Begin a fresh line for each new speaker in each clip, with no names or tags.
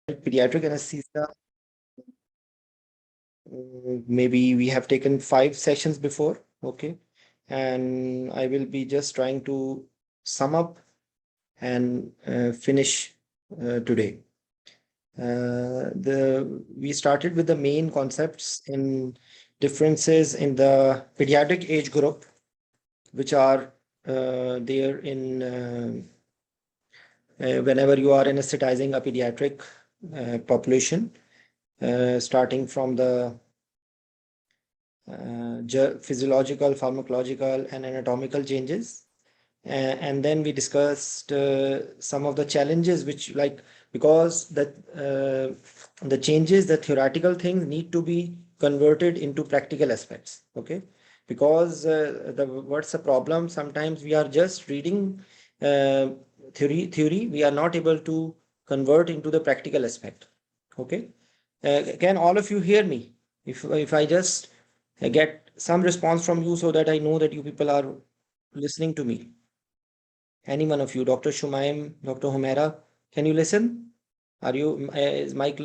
pediatric anesthesia. Maybe we have taken 5 sessions before, okay? And I will be just trying to sum up and finish today. We started with the main concepts in differences in the pediatric age group, which are there in whenever you are anesthetizing a pediatric population, starting from the physiological, pharmacological, and anatomical changes. And then we discussed some of the challenges which because the changes, the theoretical things need to be converted into practical aspects. Okay. Because what's the problem? Sometimes we are just reading theory. We are not able to convert into the practical aspect. Okay. Can all of you hear me? If I just get some response from you so that I know that you people are listening to me. Any one of you, Dr. Shumaim, Dr. Humaira, can you listen? Are you, is Mike?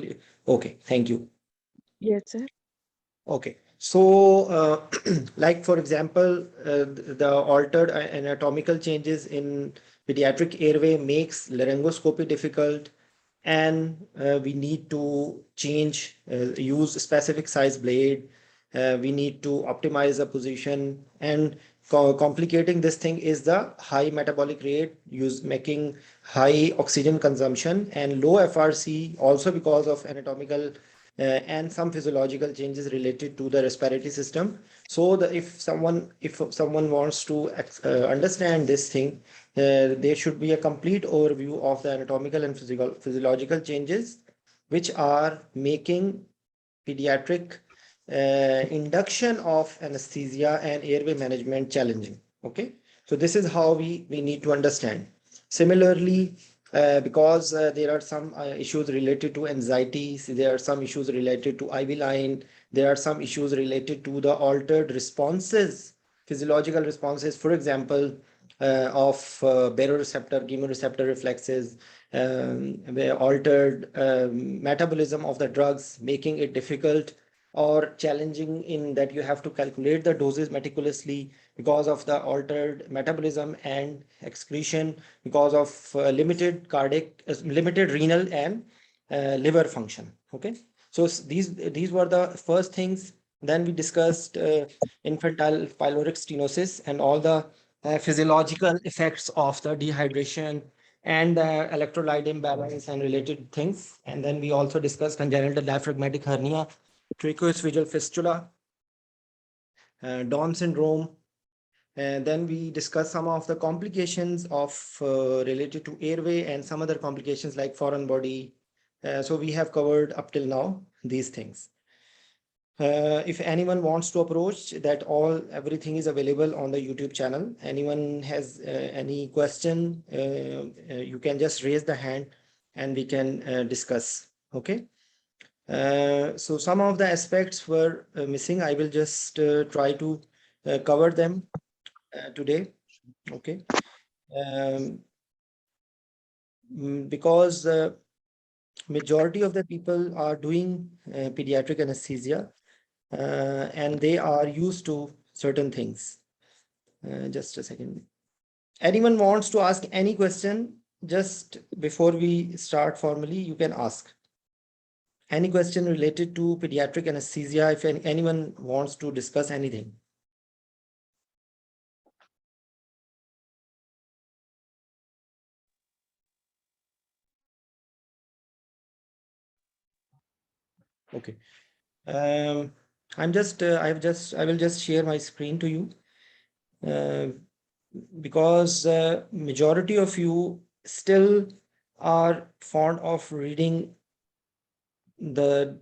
Okay, thank you.
Yes, sir.
Okay, so like for example, the altered anatomical changes in pediatric airway makes laryngoscopy difficult, and we need to use specific size blade. We need to optimize the position, and complicating this thing is the high metabolic rate, making high oxygen consumption and low FRC, also because of anatomical and some physiological changes related to the respiratory system. So if someone wants to understand this thing, there should be a complete overview of the anatomical and physiological changes which are making pediatric induction of anesthesia and airway management challenging. Okay, so this is how we need to understand. Similarly, because there are some issues related to anxiety, there are some issues related to IV line, there are some issues related to the altered responses, physiological responses, for example, of baroreceptor, chemoreceptor reflexes, altered metabolism of the drugs, making it difficult or challenging in that you have to calculate the doses meticulously because of the altered metabolism and excretion, because of limited renal and liver function. Okay, so these were the first things. Then we discussed infantile pyloric stenosis and all the physiological effects of the dehydration and electrolyte imbalance and related things. And then we also discussed congenital diaphragmatic hernia, tracheoesophageal fistula, Down syndrome. And then we discuss some of the complications of related to airway and some other complications like foreign body. So we have covered up till now these things. If anyone wants to approach that, everything is available on the YouTube channel. Anyone has any question, you can just raise the hand and we can discuss. Okay. So some of the aspects were missing. I will just try to cover them today. Okay. Because majority of the people are doing pediatric anesthesia and they are used to certain things. Just a second. Anyone wants to ask any question just before we start formally, you can ask. Any question related to pediatric anesthesia, if anyone wants to discuss anything. Okay. I will just share my screen to you because majority of you still are fond of reading the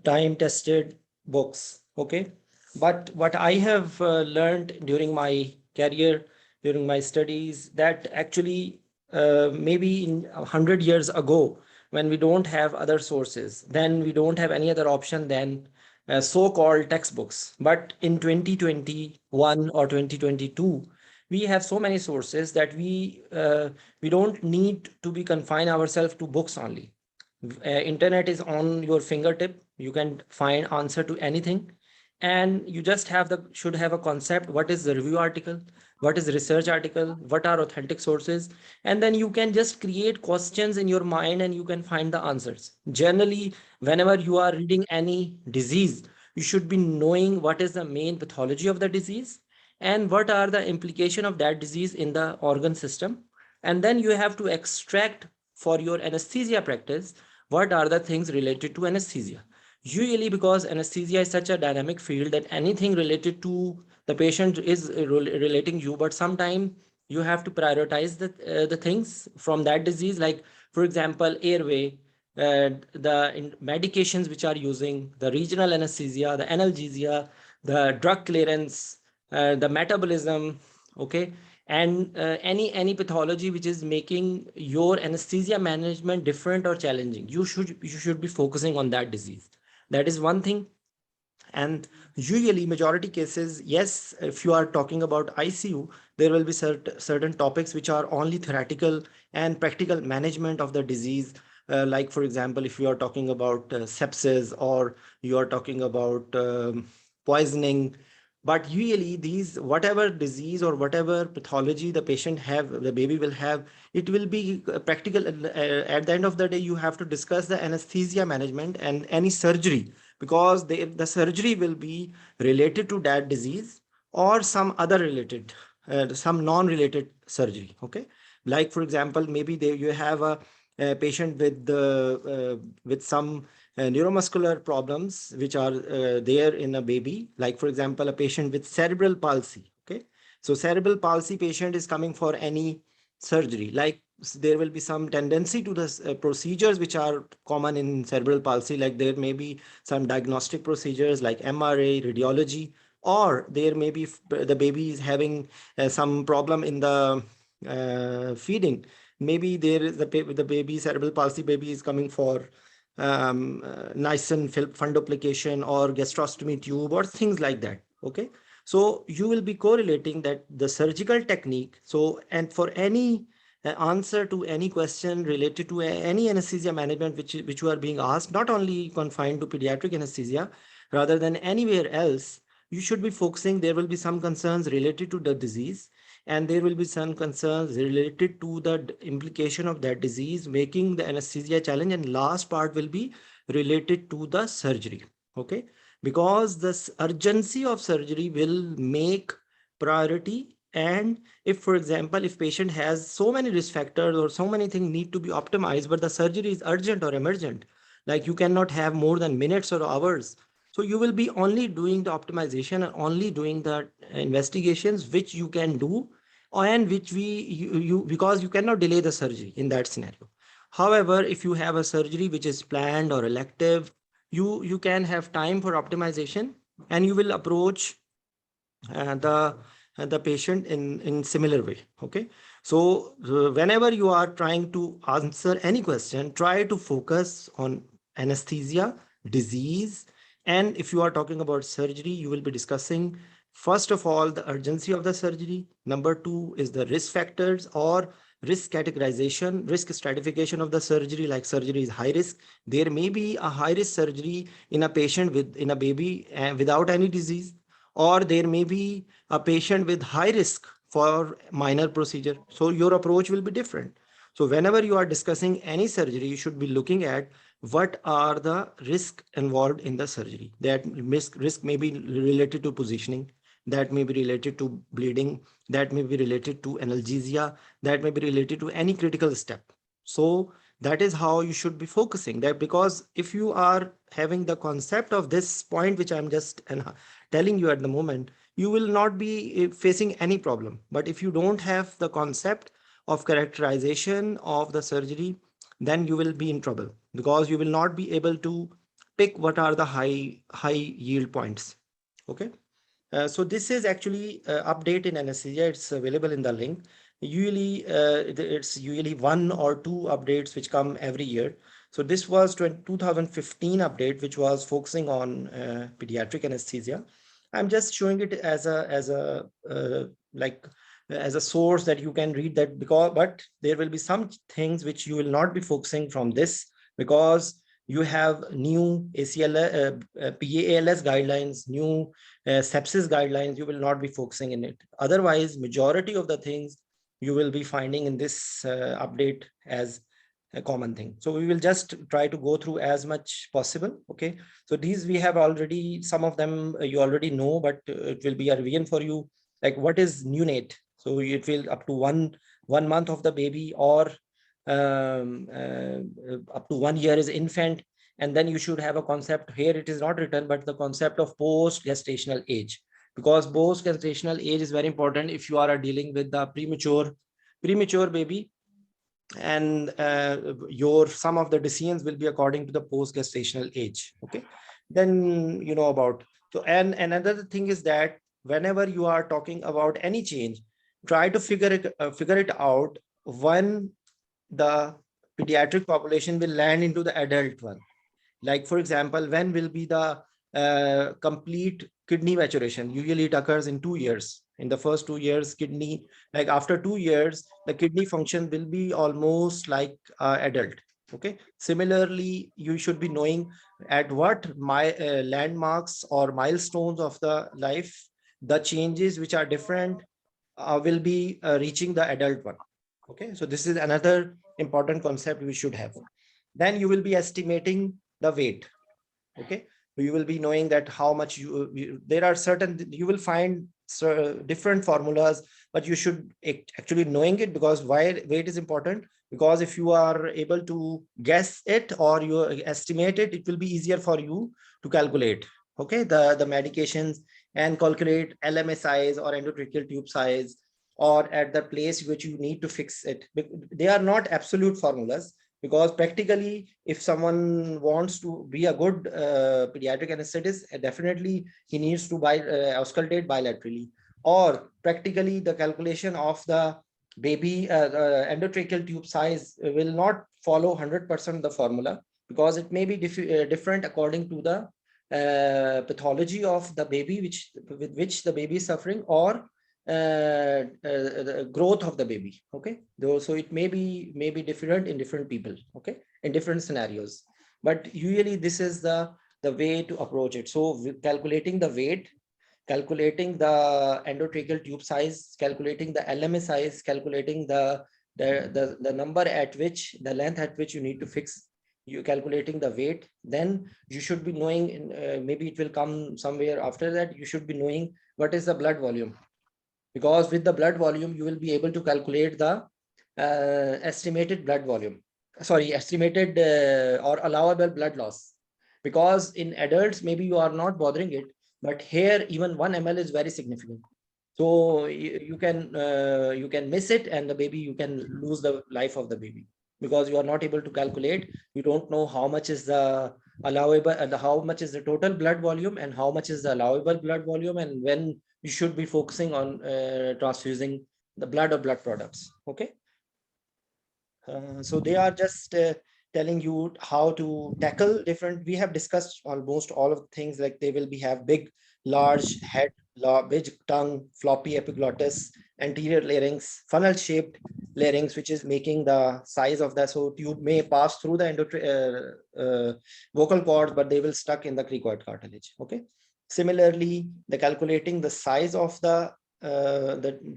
time tested books. Okay. But what I have learned during my career, during my studies, that actually maybe in 100 years ago, when we don't have other sources, then we don't have any other option than so-called textbooks. But in 2021 or 2022, we have so many sources that we don't need to be confine ourselves to books only. Internet is on your fingertip. You can find answer to anything, and you just should have a concept. What is the review article? What is research article? What are authentic sources? And then you can just create questions in your mind, and you can find the answers. Generally, whenever you are reading any disease, you should be knowing what is the main pathology of the disease and what are the implication of that disease in the organ system. And then you have to extract for your anesthesia practice what are the things related to anesthesia. Usually, because anesthesia is such a dynamic field that anything related to the patient is relating you, but sometimes you have to prioritize the things from that disease, like for example airway, the medications which are using, the regional anesthesia, the analgesia, the drug clearance, the metabolism, okay, and any pathology which is making your anesthesia management different or challenging. You should be focusing on that disease. That is one thing. And usually majority cases, yes, if you are talking about ICU, there will be certain topics which are only theoretical and practical management of the disease. Like for example, if you are talking about sepsis, or you are talking about poisoning. But usually these, whatever disease or whatever pathology the patient have, the baby will have, it will be practical. At the end of the day, you have to discuss the anesthesia management and any surgery, because the surgery will be related to that disease or some other related, some non-related surgery. Okay, like for example, maybe there you have a patient with some neuromuscular problems which are there in a baby, like for example a patient with cerebral palsy. Okay, so cerebral palsy patient is coming for any surgery, like there will be some tendency to the procedures which are common in cerebral palsy, like there may be some diagnostic procedures like MRA, radiology, or there may be the baby is having some problem in the feeding. Maybe there is the baby, cerebral palsy baby is coming for Nissen fundoplication or gastrostomy tube or things like that. Okay, so you will be correlating that the surgical technique. So, and for any answer to any question related to any anesthesia management which you are being asked, not only confined to pediatric anesthesia, rather than anywhere else, you should be focusing. There will be some concerns related to the disease, and there will be some concerns related to the implication of that disease making the anesthesia challenge, and last part will be related to the surgery. Okay, because the urgency of surgery will make priority. And if for example, if patient has so many risk factors or so many things need to be optimized, but the surgery is urgent or emergent, like you cannot have more than minutes or hours, so you will be only doing the optimization and only doing the investigations which you can do, and which you because you cannot delay the surgery in that scenario. However, if you have a surgery which is planned or elective, you can have time for optimization, and you will approach the patient in similar way. Okay, so whenever you are trying to answer any question, try to focus on anesthesia, disease, and if you are talking about surgery, you will be discussing first of all the urgency of the surgery. Number two is the risk factors or risk categorization, risk stratification of the surgery. Like surgery is high risk, there may be a high risk surgery in a patient with in a baby without any disease, or there may be a patient with high risk for minor procedure. So your approach will be different. So whenever you are discussing any surgery, you should be looking at what are the risks involved in the surgery. That risk may be related to positioning, that may be related to bleeding, that may be related to analgesia, that may be related to any critical step. So that is how you should be focusing that, because if you are having the concept of this point which I'm just telling you at the moment, you will not be facing any problem. But if you don't have the concept of characterization of the surgery, then you will be in trouble, because you will not be able to pick what are the high yield points. Okay, so this is actually update in anesthesia. It's available in the link. Usually, it's usually one or two updates which come every year. So this was 2015 update, which was focusing on pediatric anesthesia. I'm just showing it as a like as a source that you can read that, because but there will be some things which you will not be focusing from this because you have new ACL, PALS guidelines, new sepsis guidelines. You will not be focusing in it. Otherwise, majority of the things you will be finding in this update as a common thing. So we will just try to go through as much possible. Okay. So these we have already, some of them you already know, but it will be a revision for you. Like what is neonate? So it will up to one month of the baby, or up to 1 year is infant. And then you should have a concept here. It is not written, but the concept of post gestational age, because post gestational age is very important if you are dealing with the premature baby, and your some of the decisions will be according to the post gestational age. Okay, then you know about. So, and another thing is that whenever you are talking about any change, try to figure it out when the pediatric population will land into the adult one. Like, for example, when will be the complete kidney maturation? Usually it occurs in 2 years. In the first 2 years, kidney, like after 2 years, the kidney function will be almost like adult. Okay. Similarly, you should be knowing at what my landmarks or milestones of the life, the changes which are different will be reaching the adult one. Okay. So this is another important concept we should have. Then you will be estimating the weight. Okay, you will be knowing that how much there are certain, you will find different formulas, but you should actually knowing it, because why weight is important, because if you are able to guess it or you estimate it, it will be easier for you to calculate, okay, the medications, and calculate LMA size or endotracheal tube size, or at the place which you need to fix it. They are not absolute formulas, because practically if someone wants to be a good pediatric anesthetist, definitely he needs to auscultate bilaterally, or practically the calculation of the baby endotracheal tube size will not follow 100% the formula, because it may be different according to the pathology of the baby with which the baby is suffering, or the growth of the baby. Okay, so it may be different in different people, okay, in different scenarios, but usually this is the way to approach it. So with calculating the weight, calculating the endotracheal tube size, calculating the LMA size, calculating the number at which, the length at which you need to fix, you calculating the weight, then you should be knowing, maybe it will come somewhere after that, you should be knowing what is the blood volume, because with the blood volume you will be able to calculate the estimated blood volume, sorry, estimated or allowable blood loss, because in adults maybe you are not bothering it, but here even 1 ml is very significant. So you can miss it, and the baby, you can lose the life of the baby, because you are not able to calculate. You don't know how much is the allowable and how much is the total blood volume and how much is the allowable blood volume, and when you should be focusing on transfusing the blood or blood products. Okay. So they are just telling you how to tackle different. We have discussed almost all of the things, like they will be have big, large head, big tongue, floppy epiglottis, anterior larynx, funnel shaped larynx, which is making the size of the, so tube may pass through the vocal cords, but they will stuck in the cricoid cartilage. Okay. Similarly, the calculating the size of the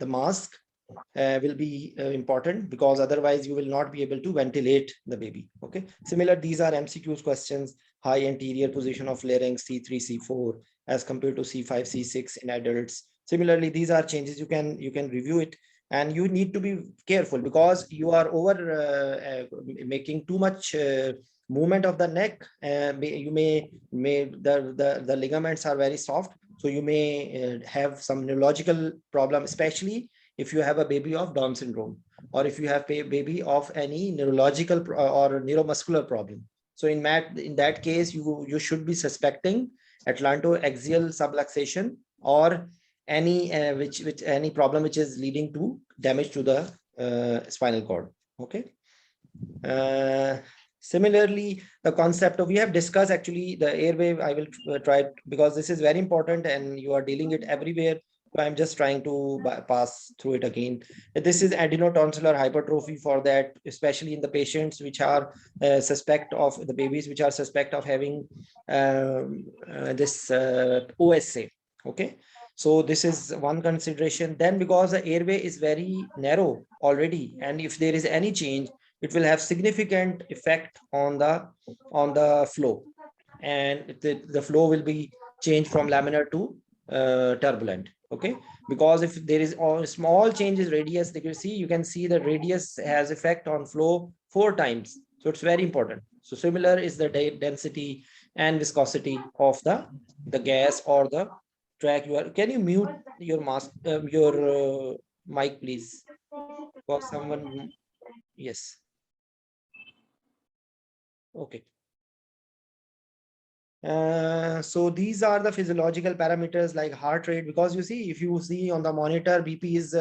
mask will be important, because otherwise you will not be able to ventilate the baby. Okay. Similar, these are MCQs questions. High anterior position of larynx, C3, C4 as compared to C5, C6 in adults. Similarly, these are changes. You can review it, and you need to be careful, because you are over making too much movement of the neck. You may the ligaments are very soft, so you may have some neurological problem, especially if you have a baby of Down syndrome, or if you have a baby of any neurological or neuromuscular problem. So in that case, you should be suspecting atlantoaxial subluxation, or any which any problem which is leading to damage to the spinal cord. Okay. Similarly, the concept of, we have discussed actually the airway. I will try, because this is very important and you are dealing it everywhere. So I'm just trying to pass through it again. This is adenotonsillar hypertrophy for that, especially in the patients which are suspect of the babies which are suspect of having this OSA. Okay. So this is one consideration. Then because the airway is very narrow already, and if there is any change, it will have significant effect on the flow, and the flow will be changed from laminar to turbulent. Okay, because if there is a small changes radius, you can see the radius has effect on flow 4 times. So it's very important. So similar is the density and viscosity of the gas or the track. Can you mute your mask, your mic, please? For someone, yes. Okay. So these are the physiological parameters like heart rate, because you see, if you see on the monitor, BP is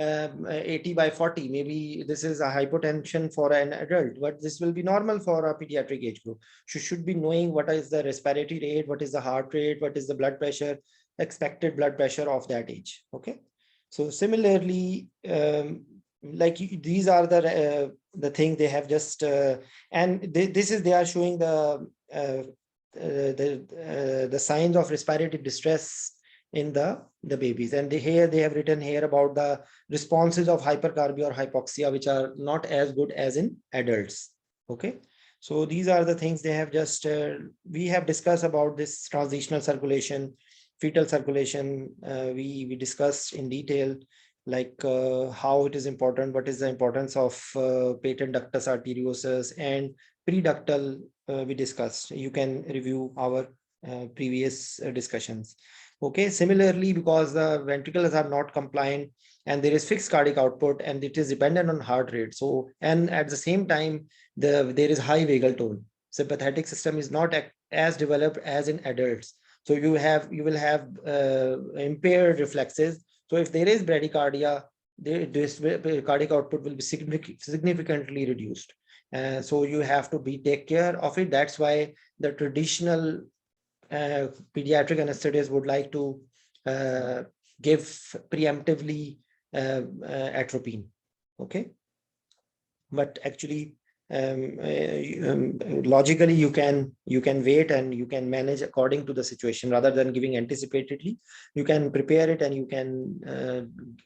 80/40. Maybe this is a hypotension for an adult, but this will be normal for a pediatric age group. You should be knowing what is the respiratory rate, what is the heart rate, what is the blood pressure, expected blood pressure of that age. Okay. So similarly, like these are the thing they have just and this is they are showing the signs of respiratory distress in the babies, and here they have written here about the responses of hypercarbia or hypoxia, which are not as good as in adults. Okay, so these are the things they have just we have discussed about this transitional circulation, fetal circulation. We discussed in detail, like how it is important, what is the importance of patent ductus arteriosus and preductal. We discussed. You can review our previous discussions. Okay, similarly, because the ventricles are not compliant and there is fixed cardiac output and it is dependent on heart rate, so, and at the same time there is high vagal tone, sympathetic system is not as developed as in adults, so you will have impaired reflexes. So if there is bradycardia, this cardiac output will be significantly reduced. So you have to take care of it. That's why the traditional pediatric anesthetists would like to give preemptively atropine. Okay, but actually logically you can wait and you can manage according to the situation rather than giving anticipatedly. You can prepare it and you can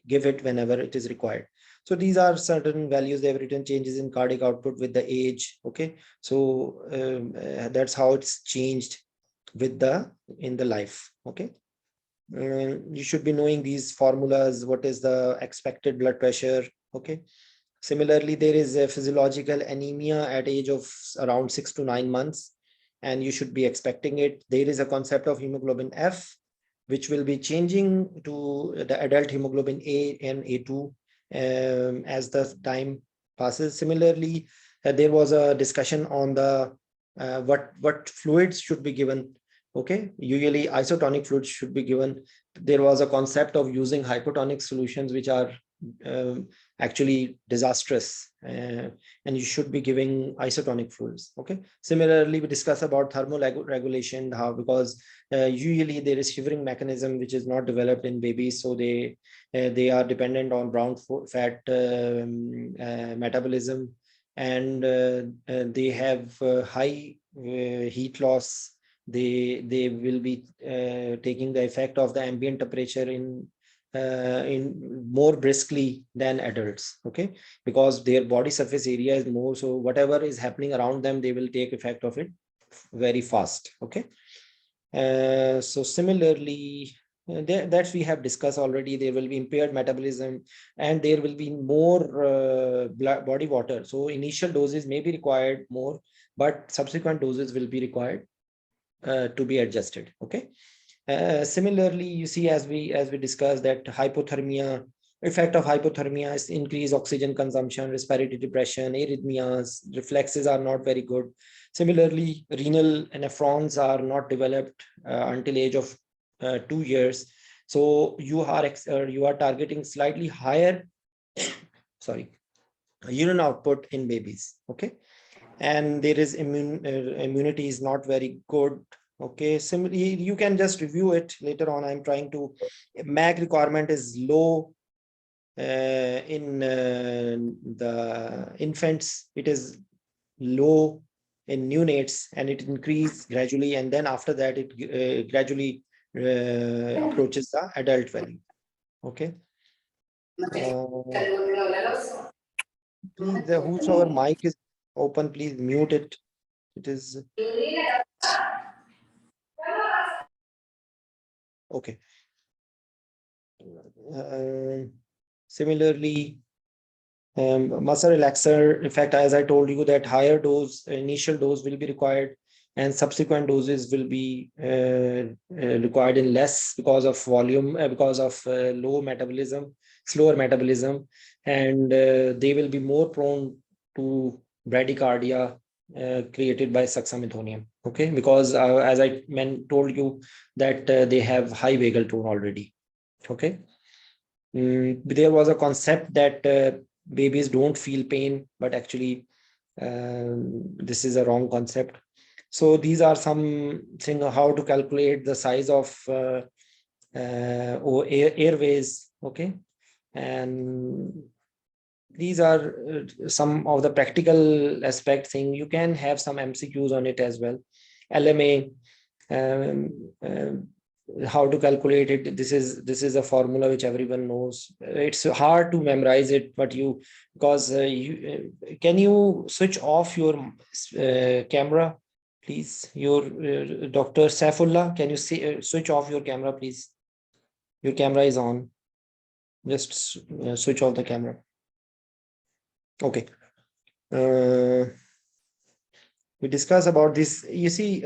give it whenever it is required. So these are certain values they have written: changes in cardiac output with the age. Okay, so that's how it's changed with in the life. Okay, you should be knowing these formulas. What is the expected blood pressure? Okay. Similarly, there is a physiological anemia at age of around 6 to 9 months, and you should be expecting it. There is a concept of hemoglobin F, which will be changing to the adult hemoglobin A and A2 as the time passes. Similarly, there was a discussion on the what fluids should be given. Okay, usually isotonic fluids should be given. There was a concept of using hypotonic solutions, which are actually disastrous, and you should be giving isotonic fluids. Okay, similarly we discuss about thermo regulation, how, because usually there is shivering mechanism which is not developed in babies, so they are dependent on brown fat metabolism, and they have high heat loss. They will be taking the effect of the ambient temperature in more briskly than adults. Okay, because their body surface area is more, so whatever is happening around them, they will take effect of it very fast. Okay, so similarly, that we have discussed already, there will be impaired metabolism and there will be more body water. So initial doses may be required more, but subsequent doses will be required to be adjusted. Okay. Similarly, you see, as we discussed, that hypothermia, effect of hypothermia is increased oxygen consumption, respiratory depression, arrhythmias, reflexes are not very good. Similarly, renal nephrons are not developed until age of 2 years. So you are targeting slightly higher, sorry, urine output in babies. Okay, and there is immunity is not very good Okay, similarly, you can just review it later on. I'm trying to, MAC requirement is low in the infants. It is low in neonates, and it increases gradually, and then after that it gradually approaches the adult value. Okay. Please, whosoever mic is open, please mute it. It is okay. Similarly, muscle relaxer, in fact, as I told you, that higher dose, initial dose will be required, and subsequent doses will be required in less because of volume, because of low metabolism, slower metabolism, and they will be more prone to bradycardia created by succinylcholine. Okay, because as I told you that they have high vagal tone already. Okay. There was a concept that babies don't feel pain, but actually this is a wrong concept. So these are some things how to calculate the size of airways. Okay, and these are some of the practical aspect thing. You can have some MCQs on it as well. LMA, how to calculate it. This is a formula which everyone knows. It's hard to memorize it, but you, because you can you switch off your camera, please? Your Dr. Saifullah, can you see switch off your camera, please? Your camera is on. Just switch off the camera. Okay. We discuss about this. You see,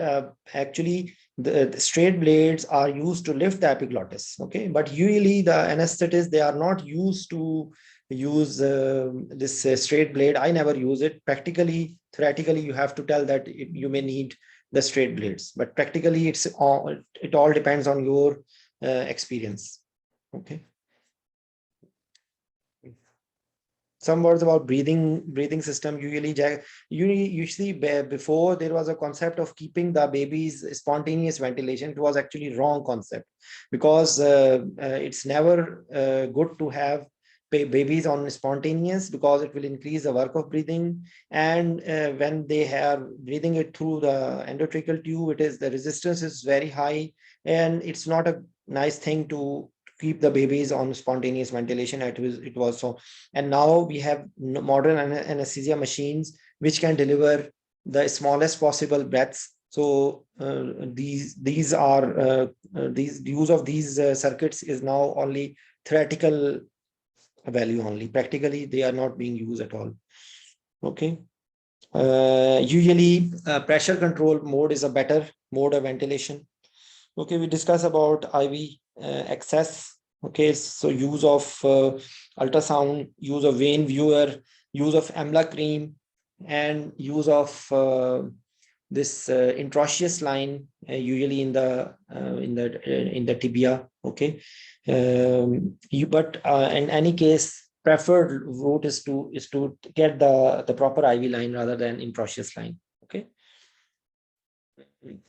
actually, the straight blades are used to lift the epiglottis. Okay, but usually the anesthetists, they are not used to use this straight blade. I never use it. Practically, theoretically, you have to tell that you may need the straight blades, but practically, it all depends on your experience. Okay. Some words about breathing system. Usually before, there was a concept of keeping the baby's spontaneous ventilation. It was actually wrong concept, because it's never good to have babies on spontaneous, because it will increase the work of breathing. And when they are breathing it through the endotracheal tube, it is the resistance is very high, and it's not a nice thing to keep the babies on spontaneous ventilation. It was so. And now we have modern anesthesia machines which can deliver the smallest possible breaths. So these are these use of these circuits is now only theoretical value only. Practically, they are not being used at all. Okay. Usually, pressure control mode is a better mode of ventilation. Okay, we discuss about IV access. Okay, so use of ultrasound, use of vein viewer, use of amla cream, and use of this intraosseous line, usually in the tibia. Okay, but in any case, preferred route is to get the proper IV line rather than intraosseous line. Okay.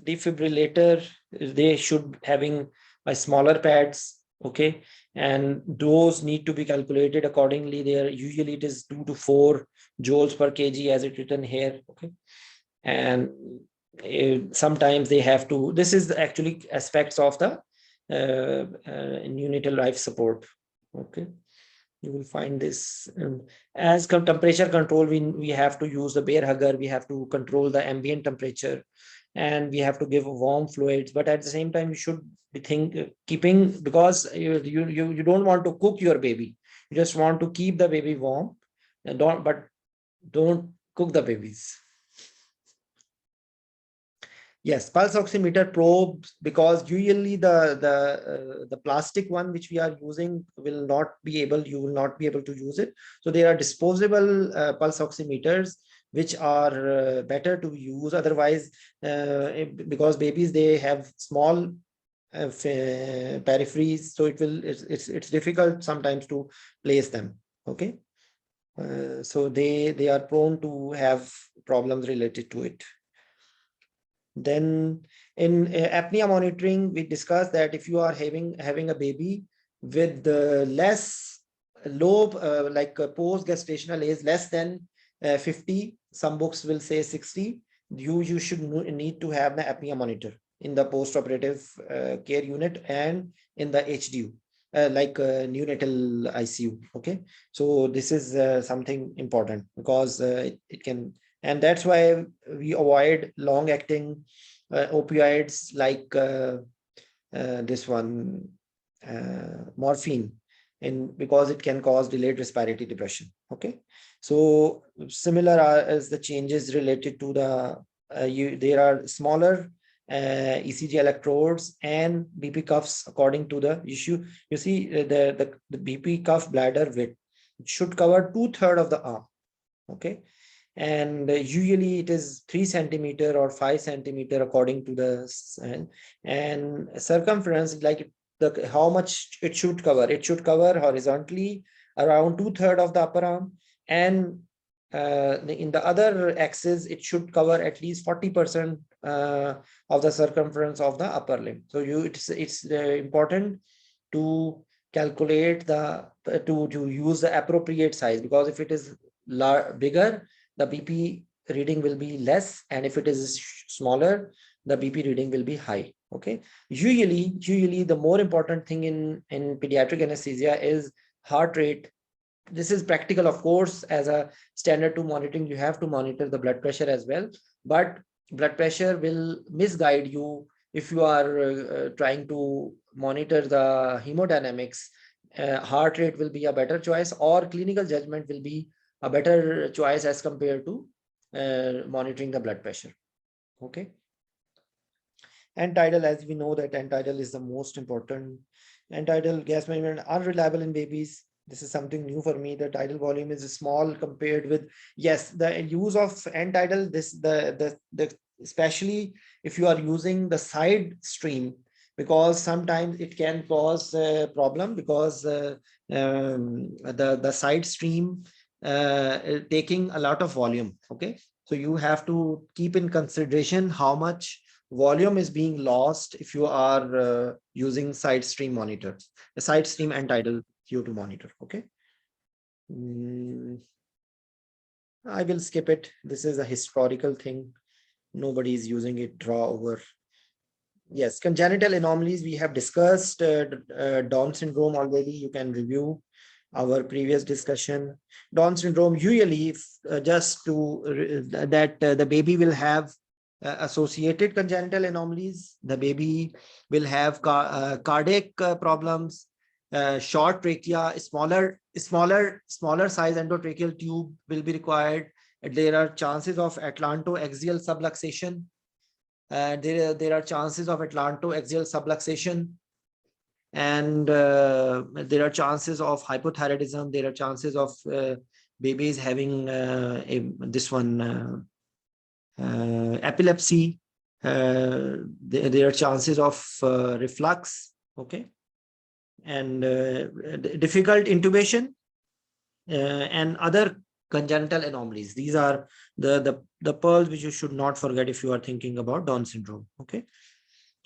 Defibrillator, they should having a smaller pads. Okay, and those need to be calculated accordingly. There usually it is 2 to 4 joules per kg as it written here. Okay, and sometimes they have to, this is actually aspects of the neonatal life support. Okay, you will find this as temperature control. We have to use the bear hugger. We have to control the ambient temperature, and we have to give warm fluids. But at the same time, you should be keeping, because you don't want to cook your baby. You just want to keep the baby warm, and don't cook the babies. Yes, pulse oximeter probes, because usually the plastic one which we are using will not be able, you will not be able to use it. So there are disposable pulse oximeters which are better to use. Otherwise, because babies, they have small peripheries, so it's difficult sometimes to place them. Okay, so they are prone to have problems related to it. Then in apnea monitoring, we discussed that if you are having a baby with less low, like post gestational age less than 50, some books will say 60, you should need to have the apnea monitor in the post-operative care unit and in the HDU, like neonatal ICU. Okay, so this is something important because it can, and that's why we avoid long-acting opioids like this one, morphine, and because it can cause delayed respiratory depression. Okay, so similar as the changes related to the there are smaller ECG electrodes and BP cuffs according to the issue. You see the BP cuff bladder width, it should cover 2/3 of the arm. Okay, and usually it is 3 centimeter or 5 centimeter according to the and circumference, like the how much it should cover. It should cover horizontally around 2/3 of the upper arm, and in the other axis it should cover at least 40% of the circumference of the upper limb. So it's important to calculate the to use the appropriate size, because if it is bigger, the BP reading will be less, and if it is smaller, the BP reading will be high. Okay, usually the more important thing in pediatric anesthesia is heart rate. This is practical, of course. As a standard to monitoring, you have to monitor the blood pressure as well, but blood pressure will misguide you if you are trying to monitor the hemodynamics. Heart rate will be a better choice, or clinical judgment will be a better choice as compared to monitoring the blood pressure. Okay, and tidal, as we know that end-tidal is the most important. End-tidal gas management unreliable in babies. This is something new for me. The tidal volume is small compared with, yes, the use of end-tidal, this the especially if you are using the side stream, because sometimes it can cause a problem, because the side stream taking a lot of volume. Okay, so you have to keep in consideration how much volume is being lost if you are using side stream monitor, the side stream and tidal CO2 monitor. Okay, I will skip it. This is a historical thing. Nobody is using it. Draw over. Yes, congenital anomalies we have discussed. Down syndrome already. You can review our previous discussion. Down syndrome usually just to that the baby will have associated congenital anomalies. The baby will have cardiac problems, short trachea, smaller size endotracheal tube will be required. There are chances of atlantoaxial subluxation. There are chances of atlantoaxial subluxation, and there are chances of hypothyroidism. There are chances of babies having this one epilepsy. There are chances of reflux. Okay, and difficult intubation and other congenital anomalies. These are the pearls which you should not forget if you are thinking about Down syndrome. Okay,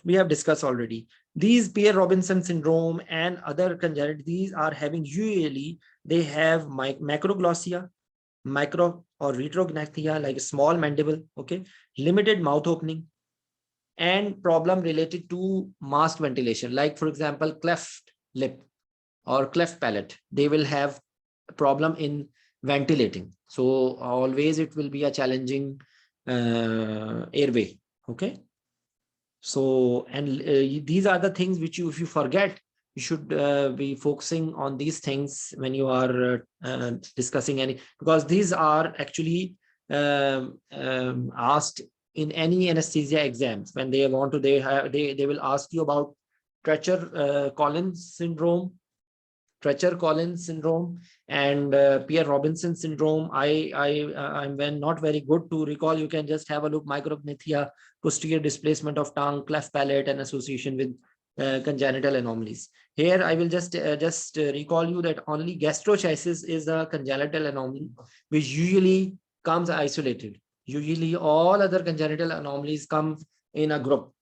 we have discussed already. These Pierre-Robinson syndrome and other congenital, these are having usually they have macroglossia, micro or retrognathia, like a small mandible. Okay, limited mouth opening, and problem related to mask ventilation, like for example cleft lip or cleft palate. They will have a problem in ventilating, so always it will be a challenging airway. Okay, so and these are the things which you, if you forget, you should be focusing on these things when you are discussing any, because these are actually asked in any anesthesia exams. When they want to, they will ask you about Treacher-Collins syndrome, Treacher-Collins syndrome, and Pierre-Robinson syndrome. I'm not very good to recall. You can just have a look. Micrognathia, posterior displacement of tongue, cleft palate, and association with congenital anomalies. Here, I will just recall you that only gastrochiasis is a congenital anomaly, which usually comes isolated. Usually all other congenital anomalies come in a group.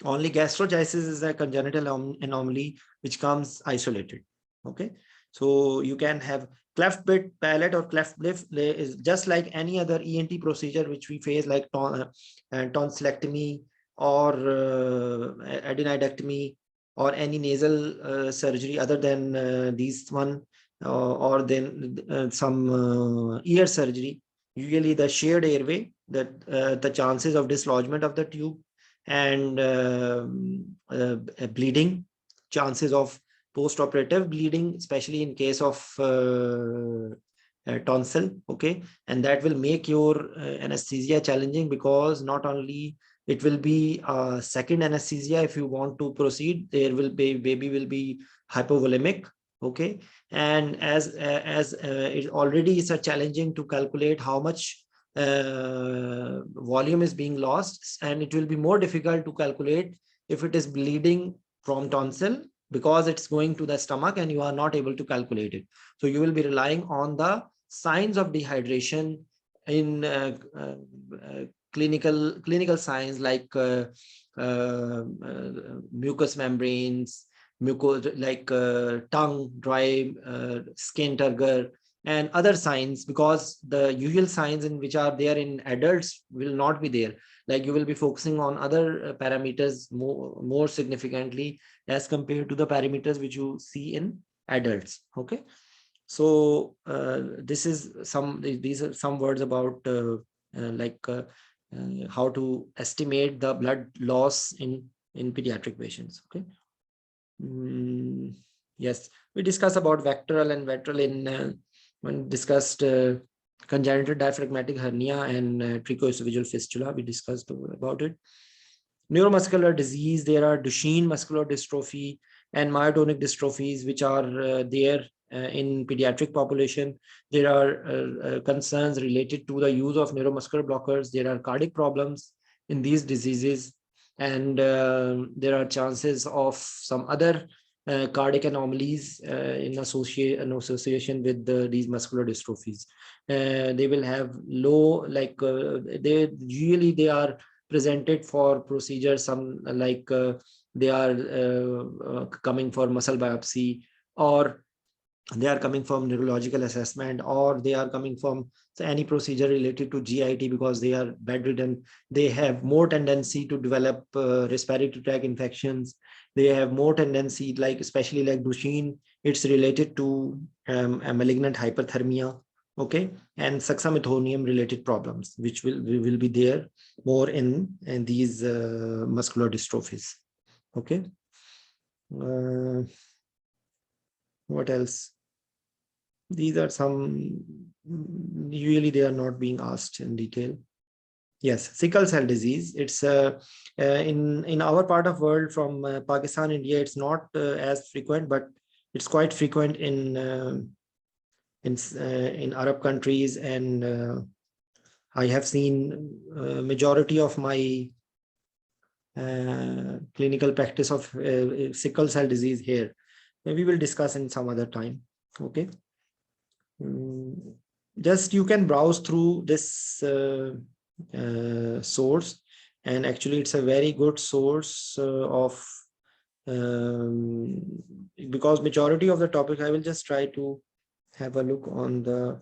Only gastrogenesis is a congenital anomaly which comes isolated. Okay, so you can have cleft pit palate or cleft lip is just like any other ENT procedure which we face, like tonsillectomy or adenidectomy or any nasal surgery other than these one, or then some ear surgery. Usually the shared airway, that the chances of dislodgement of the tube and bleeding, chances of post-operative bleeding, especially in case of tonsil. Okay, and that will make your anesthesia challenging, because not only it will be a second anesthesia if you want to proceed, there will be baby will be hypovolemic. Okay, and as it already is a challenging to calculate how much volume is being lost, and it will be more difficult to calculate if it is bleeding from tonsil, because it's going to the stomach and you are not able to calculate it. So you will be relying on the signs of dehydration in clinical signs like mucous membranes, like tongue dry, skin turgor, and other signs, because the usual signs in which are there in adults will not be there. Like you will be focusing on other parameters more significantly as compared to the parameters which you see in adults. Okay, so these are some words about how to estimate the blood loss in pediatric patients. Okay. Yes, we discussed about vectoral and vetral in when discussed congenital diaphragmatic hernia and trichoesophageal fistula. We discussed about it. Neuromuscular disease, there are Duchenne muscular dystrophy and myotonic dystrophies which are there in pediatric population. There are concerns related to the use of neuromuscular blockers. There are cardiac problems in these diseases, and there are chances of some other cardiac anomalies in association with these muscular dystrophies. They will have low, like they are presented for procedures, some they are coming for muscle biopsy, or they are coming from neurological assessment, or they are coming from any procedure related to GIT, because they are bedridden. They have more tendency to develop respiratory tract infections. They have more tendency, like especially like Duchenne, it's related to a malignant hyperthermia. Okay, and suxamethonium related problems, which will be there more in these muscular dystrophies. Okay, what else? These are some, usually they are not being asked in detail. Yes, sickle cell disease. It's in our part of world, from Pakistan, India, it's not as frequent, but it's quite frequent in Arab countries, and I have seen majority of my clinical practice of sickle cell disease here. We will discuss in some other time. Okay. Just you can browse through this source, and actually it's a very good source of because majority of the topic, I will just try to have a look on the.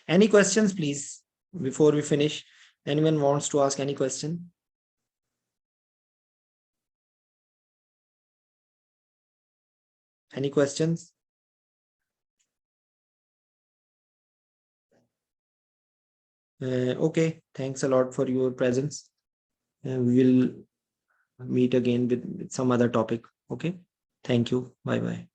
Any questions, please, before we finish? Anyone wants to ask any question? Any questions? Okay, thanks a lot for your presence. We will meet again with some other topic. Okay, thank you. Bye bye.